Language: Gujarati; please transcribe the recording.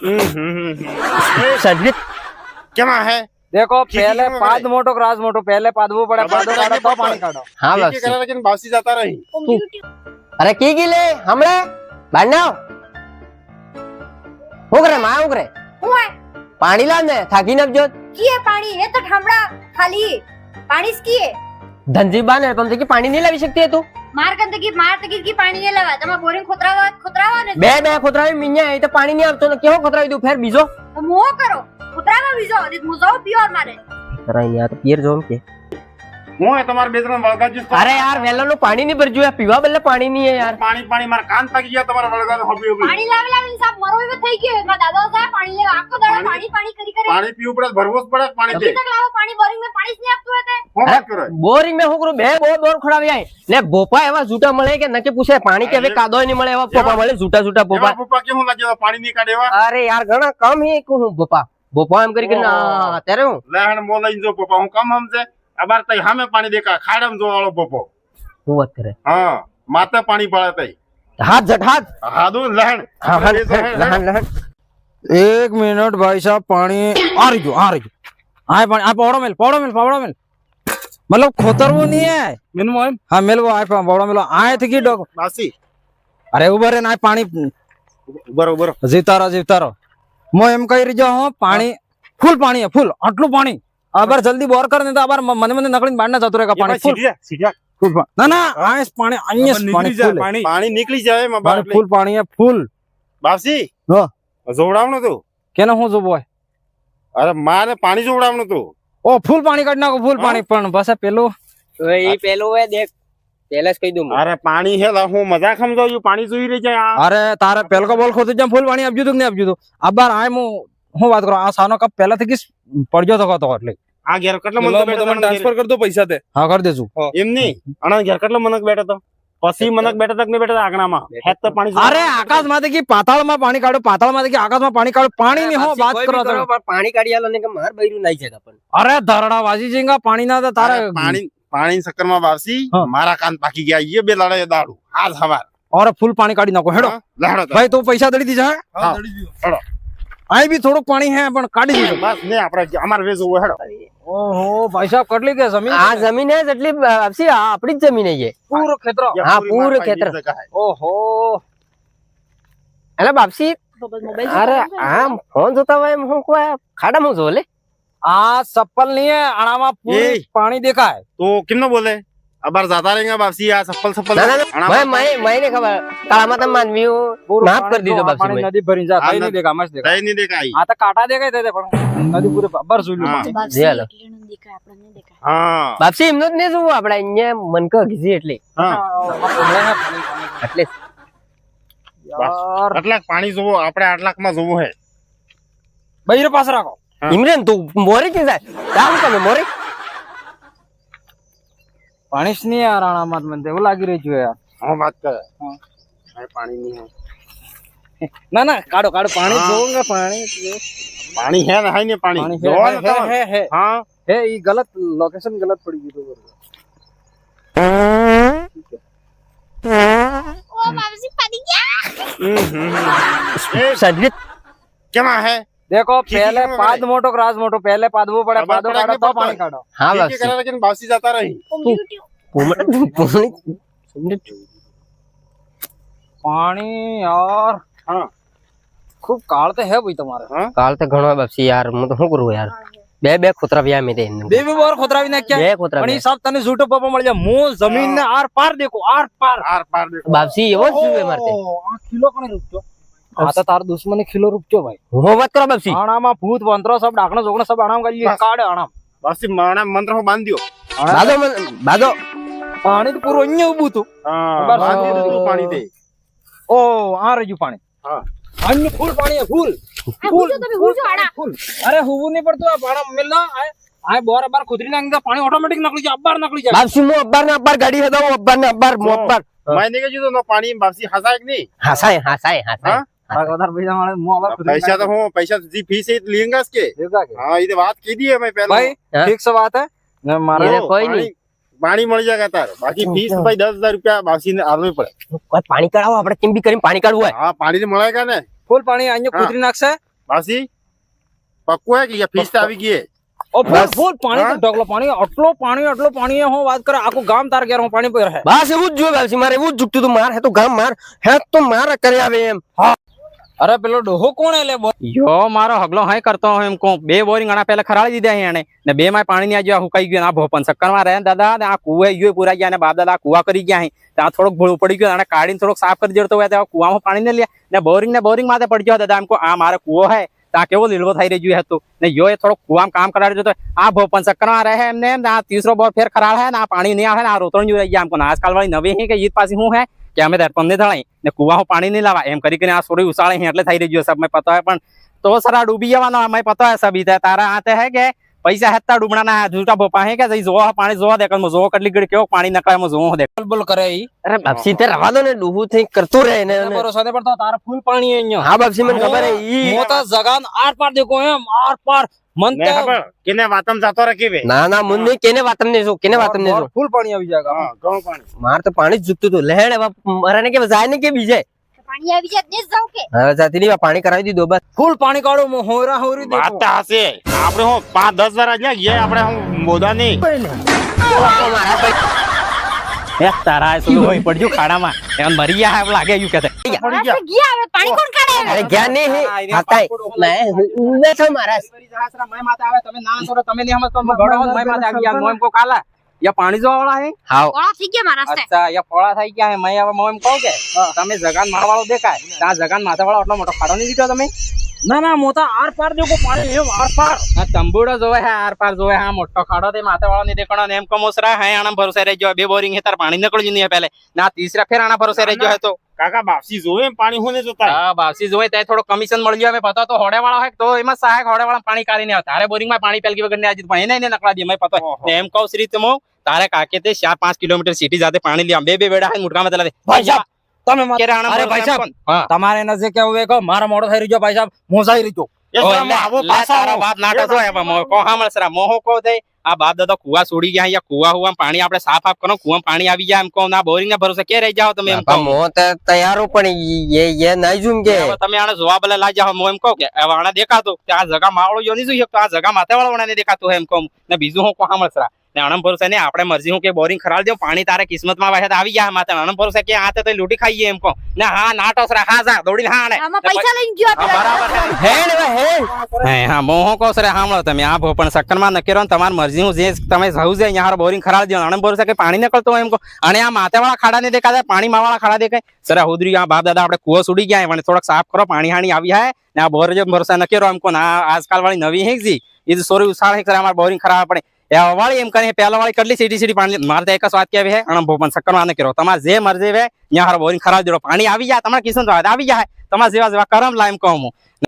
संजीत क्या है? देखो पहले पाद मोटो क्रास मोटो पहले पादवो पड़े पादो काढो तो पाणी काढो हाँ ठीक है, बापसी करा लेकिन बासी जाता रही अरे की गिले हमले बांधो उगरे मां उगरे હું હે पाणी ला ने थाकी न जो કીએ પાણી એ તો ઠામડા ખાલી પાણી જ કીએ धंधी बाने तुम की पानी नहीं लावी सकती है तू માર તકી કી પાણી ને લેવા તમે બોરિંગ ખોતરાવા ને बे बे खुदरावी मिन्या है तो पानी नहीं आवतो ने क्यों खुदरावी दू फिर बीजो તો મો કરો ખોતરાવા બીજો અરે મુજાઓ પીઓર મારે कराई यार पियर जोम के હું હે તમાર બેદરન વળગા जिसको अरे यार वेला नो पानी नहीं भरजो है पीवा बल्ले पानी नहीं है यार પાણી પાણી માર કાન પાકી ગયા તમારા વળગા તો હોબી હોબી પાણી લાવી સાહેબ મરો એવો થઈ ગયો એમાં દાદા સાહેબ પાણી લેવા આખો દાડો પાણી પાણી કરી કરી પાણી પીવું પડે ભરવો જ પડે પાણી દે અભી તક લાવો પાણી બોરિંગ में પાણી જ નહીં આપતું હોય હું વાત કરે बोरिंग में हुकरो बे बोर खड़ावी आए ने बोपा एवा झूठा मळे के नके पूछे पानी के वे कादो नहीं मळे एवा पोपा मळे झूठा झूठा પોપા पोपा પોપા કેવું લાગે પાણી ની કાઢેવા अरे यार घणा कम ही को बोपा बोपा एम करी के ना तेरे हूं લેહણ મોલાઈ જો પોપા હું કામ સમજે અબાર તઈ સામે પાણી દેખા ખાડમ જો વાળો પોપો હું વાત करे હા માથે પાણી પડે તઈ हाथ झट हाथ હાદુ લહેણ हाँ लहन लहन एक मिनट भाई साहब पानी आ रही आए पानी आप पौड़ो मिल मतलब खोतरवो नहीं है मिलमो हाँ मिलवो आए पौड़ो मिलो आए थे की डॉग બાસી अरे उबर है ना पानी ઉભર ઉભર जीवता रहो मो एम कही रही हूँ पानी फुल पानी है फुल आटलू पानी अबार जल्दी बोर कर नहीं तो अबार मने मने नकड़ी बांधना चाहते रहेगा पानी फुल સીધા फुल ना ना आए पानी अन्य पानी फुल है। પાણી નીકળી જાય पानी મબાર फुल पानी है फुल બાસી हाँ જોવડાવનો તો क्या ना हूँ जो बोय અરે મારે પાણી જોવડાવનો તો ओ फुल पानी काटना को फुल पानी पण बस है पेलो ये पेलो है देख पहले से कही दूं અરે પાણી હે લા હું મજાક સમજાવું પાણી જોઈ રહી જાય આ अरे तारे पेल को बोल खोद जम फुल पानी अब जुदुक नहीं अब जुदु अब बार आए मु હું વાત કરું આ સાનો કપ પહેલા થી પડજો તો એટલે આ ઘેર કેટલા મનક બેઠા તમે ટ્રાન્સફર કર દો પૈસા તે હા કરી દેજો એમ નહીં અણા ઘેર કેટલા મનક બેઠા તો પછી મનક બેઠા તક નહીં બેઠા આગણામાં હેત તો પાણી અરે આકાશ માંથી की પાતાળ માં પાણી કાઢો પાતાળ માંથી की આકાશ માં પાણી કાઢો પાણી ની हो बात करो तो पानी काढी आलो ने के मार बૈરું નહીં છે अपन अरे धरड़ा वाजी जिंगा पानी ना तारे પાણી પાણી સક્કર માં વાસી મારા કાન પાકી ગયા ये બે લડાય દાડુ આજ હવાર और फुल पानी काढ़ी नाखो हेडो લડો भाई तो पैसा दड़ी दीजा હા હેડો आई भी थोड़ो पानी है पण काढ़ी दीजो બસ ને આપણે અમાર વેજો હેડો ओहो भाई साहब कटली के जमीन આ જમીન है એટલે આપસી આપણી જ જમીન है ये पूरो खेतरो हाँ पूरे खेतर ओहो अरे बापसी अरे आम फोन जोता हुआ हम को खाड़ा में जो ले आ चप्पल नहीं है अणामा पूरी पानी देखा है તો કેમનો બોલે અબાર જાતા रहेंगे वापसी आ सप्पल सप्पल ना ना मैं नहीं खबर काला माता मानवी माफ कर दीजो बापसी पानी नदी भरी जा कहीं नहीं देखा मस्त देखा કઈ નહીં દેખાઈ आता काटा देखा थे पण नदी पूरे बर सुली हाँ। જે હાલો દેખાય આપણે નહીં દેખાય હા બાપસી એમનો જ નહીં જોવું આપણે અહીંયા મનકો ઘીસી એટલે હા એટલે यार આટલાક પાણી જોવો આપણે આટલાકમાં જોવું હે बहिरे पास राखो इमरान तू मोरे की जाय काम कर मोरे पानी नहीं आ रहा मत मन वो लागी रही है यार હા વાત કરે હા પાણી નહીં હે ना ना काढ़ो काढ़ो पानी जोंगा पानी પાણી હે ને હાઈ ને પાણી पानी જોવા ને તમે. है હા है ये गलत लोकेशन गलत पड़ी गई तो ઓ બાબજી પડી ગયા संजीत કેમાં હે देखो खींची पहले में पाद मोटो क्रास मोटो पहले पादवो पड़े अबार पादो पड़ा काढ़ो के तो पता पानी है। काढ़ो हाँ ठीक है, बापसी करा लेकिन बासी जाता रही पानी यार हाँ खूब काढ़ते है भाई तुम्हारे हाँ काल ते घणो बापसी यार मैं तो શું કરું यार બે ખોતરા વ્યા મે દે बेबी बोर खोतरावी ने क्या બે ખોતરા पण ये सब तने झूठो पापा मळ जा मु जमीन ने आर पार देखो आर पार आर पार देखो बापसी એવો જ છે મારતે आ किलो कने रुपचो आता तार दुश्मनी किलो रुपचो भाई હું વાત કરો बापसी आणामा भूत मंत्र सब डाकणो जोगणो सब आणाम गाली बस। काढे आणाम बासी माना मंत्र हो बांध दियो બાદો બાદો पाणी तो पूरो अन्य उबू तू हाँ बस। बांध दियो तो तू पानी दे ओ आ रही पानी हाँ अन्य फुल पानी है फुल ફૂલ તમે હું જો આડા फुल अरे हुबू नहीं पड़तो पाणा मिलना आए बोर बार खुदरी नांग पानी ऑटोमेटिक नकली जा अब्बार नकली जा बापसी मु अब्बार ने अब्बार गाड़ी हदाओ अब्बार ने अब्बार मु अब्बार मैंने के जो ना पानी बासी हसाए कि नहीं हसाए हसाए हसाए हाँ उधर पैसा मारे मु अब्बार खुदरी पैसा तो हो पैसा जी फीस ही लेंगे इसके देखा के हाँ ये बात की दी है मैं पहले भाई हाँ? ठीक से बात है न मारे ये कोई नहीं पानी मर जाएगा तार बाकी फीस भाई 10,000 रुपया बासी ने आदमी पड़े કોઈ પાણી કાઢાવો આપણે કેમ બી કરીને પાણી કાઢવું હોય हाँ पानी तो મળेगा ना फुल पानी अन्य हाँ। खुदरी नाख से બાસી પક્કું હે કે ફીસ આવી ગઈ હે? ઓ ફૂલ ફૂલ પાણી તો ઢગલો પાણી આટલો પાણી હું વાત કરે આખું ગામ તાર ઘેર હું પાણી પર હે બસ એવું જ જોયું બાપસી, મારે એવું જ જુગતું હતું. માર હે તો ગામ માર હે તો માર કરી આવે એમ. અરે પેલો ડોહો કોણ એટલે યો મારો હગલો હાય કરતો હું એમ કહું બે બોરિંગ આના પહેલા ખરાડી દીધા એને ને બે માં પાણી ની આજુ હુકાઈ ગયું આ ભોપન ચક્કર માં રહે દાદા ને આ કુવે ગયો પૂરા ગયા ને બાપ દાદા કુવા કરી ગયા ત્યાં થોડોક ભૂળ પડી ગયો અને કાઢીને થોડોક સાફ કરી દેતો હોય ત્યાં કુવામાં પાણી ને લે ને બોરિંગ માથે પડી ગયો દાદા એમ કહું આ મારો કુવો હે ત્યાં કેવો લીલવો થઈ રહ્યો હતો ને યો એ થોડોક કુવામાં કામ કરાવી દેતો આ ભોપન ચક્કર માં રહે એમને એમ આ તીસરો બોર ફેર ખરાડ હે ને આ પાણી નહીં આવે ને આ રોતણ જો રહી ગયા એમ આજકાલ વાળી નવી હે કે ઈદ પાછી હું હે કે અમે ધરપણ ને ધણાઈ ને કુવા પાણી નહીં લાવા એમ કરી આ સોરી ઉસાળે એટલે થઈ રહ્યો સબ મેં પતો હે પણ તો સરા ડૂબી જવાનો અમે પતો હે સબી તારા હાથે હે કે પૈસા હેતા ડૂબણા ના જૂટા ભોપા હે કે જોવા પાણી જોવા દે જો કેટલી ઘડી કેવો પાણી નકળે જોવા દે બોલ કરે ઈ અરે બાપસી તે રવા દો ને, ડૂબું થઈ કરતું રહે ને. ભરોસો દે પણ તો તારા ફૂલ પાણી અહીંયા હા બાપસી મને ખબર હે ઈ મોટા જગાન આર પાર દેખો એમ આર પાર મન ને ખબર કેને વાતમ જાતો રાખી બે ના ના મુન્ને કેને વાતમ ને જો કેને વાતમ ને જો ફૂલ પાણી આવી જાય હા ઘણું પાણી માર તો પાણી જ જુગતું હતું. લેણ હવે મારાને કે જાય ને કે બીજે પાણી આવી જાય ને જાવ કે હવે જાતી ની પાણી કરાવી દીધો બસ. ફૂલ પાણી કાઢો હું હોરા હોરી વાત દેખો તો હશે આપણે હું 5-10 વાર અહીંયા ગયા આપણે હું મોદા નહીં એક તારા સુલો હોય પડજો ખાડામાં એમ મરી ગયા હે લાગે યુ કહેતે પડી ગયા ગયા હવે પાણી કોણ કાઢે હવે? અરે ગયા ને હે હાતાય મેં ઉને છો મારા તમે ના કરો તમે નહીં સમજતો ગડો મય માથે આવી ગયા મોમ કો કાલા યા પાણી જો વાળા હે હાવ ઓળા થઈ ગયા મારા રસ્તે. અચ્છા યા પોળા થઈ ગયા હે મય હવે મોમ કહું કે તમે જગાન મારવાળો દેખાય ત્યાં જગાન માથે વાળો આટલો મોટો ખાડો નહીં દીધો તમે ના ના મોટા આર પાર દેખો પાણી એમ આર પાર આ તંબુડો જોવે હે આર પાર જોવે હા મોટો ખાડો તે માથે વાળો નહીં દેખણો ને એમ કમોસરા હે આના ભરોસે રહી ગયો બે બોરિંગ હે તાર પાણી નીકળી જ નહીં પહેલે ના તીસરા ફેર આના ભરોસે રહી ગયો હે તો કાકા બાપસી જોવે એમ પાણી હોને જોતા હા બાસી જોવે ત્યાં થોડો કમિશન મળી ગયો અમે પતો તો હોડે વાળો હે તો એમાં સહાયક હોડે વાળા પાણી કાઢીને આવે તારે બોરિંગ માં પાણી પેલકી વગર ને આજે પાણી નહીં નકળા દે મેં પતો ને એમ કહું શ્રી તમો તારે કાકે તે 4-5 કિલોમીટર સિટી જાતે પાણી લે બે બેડા હે મુટકામાં તલા દે ભાઈ સાહેબ તમે અરે ભાઈ સાહેબ તમારે નજે કેવું હે કહો મારા મોડો થઈ રહ્યો ભાઈ સાહેબ મોસાઈ રહ્યો આવો પાછા બાપ નાટક હોય એમાં કો હામળ સરા મોહો કો દે આ બાપ દાદા કુવા છોડી ગયા અહીંયા કુવા હુવા પાણી આપણે સાફ કરો કુવા પાણી આવી જાય એમ કહો ના બોરિંગ ના ભરોસે કે રહી જાવ તમે એમ કહો મો તૈયારો પણ એ નહીં જુમ કે તમે આને જોવા બલે લાઈ જાવ મો એમ કહો કે હવે આને દેખાતો કે આ જગા માવળો જો નહીં જોઈ શકતો આ જગા માથે વાળો ને દેખાતો એમ કહું ને બીજું હું કો હામળ સરા ને આણમ ભરોસે ને આપણે મરજી હું કે બોરિંગ ખરાલ દો પાણી તારે કિસ્મત માં વાહે આવી જાય માથે આણમ ભરોસે કે આ તો લૂટી ખાઈએ એમ કહો ને હા નાટો સરા હા જા દોડીને હા ને આમાં પૈસા લઈને ગયો આ પેલા. બરાબર હે હા મોહો કો સરે હામળો તમે આ ભોપણ સક્કર માં નકેરો તમારી મરજી હું જે તમે જવું છે અહીંયા બોરિંગ ખરાલ દો આણમ ભરોસે કે પાણી નીકળતો એમ કહો અને આ માથે વાળા ખાડા ને દેખાય પાણી માં વાળા ખાડા દેખાય સર હુદરી આ બાપ દાદા આપણે કુવો સુડી ગયા પણ થોડોક સાફ કરો પાણી હાણી આવી જાય ને આ બોર જો ભરોસા નકેરો એમ કહો આ આજકાલ વાળી નવી હે જી એ સોરી ઉસાળ હે અમાર બોરિંગ ખરાબ પડે વાળી એમ કરે પહેલા વાળી કેટલી સીટી પાણી મારે તો એક જ વાત કેવી હે અને ભોપન સક્કર માં ન કરો તમારે જે મરજી હે ત્યાં બોરિંગ ખરાબ દેડો પાણી આવી જાય તમારે કિસ્મત આવી જાય તમારે જેવા કરમ લા એમ કહું હું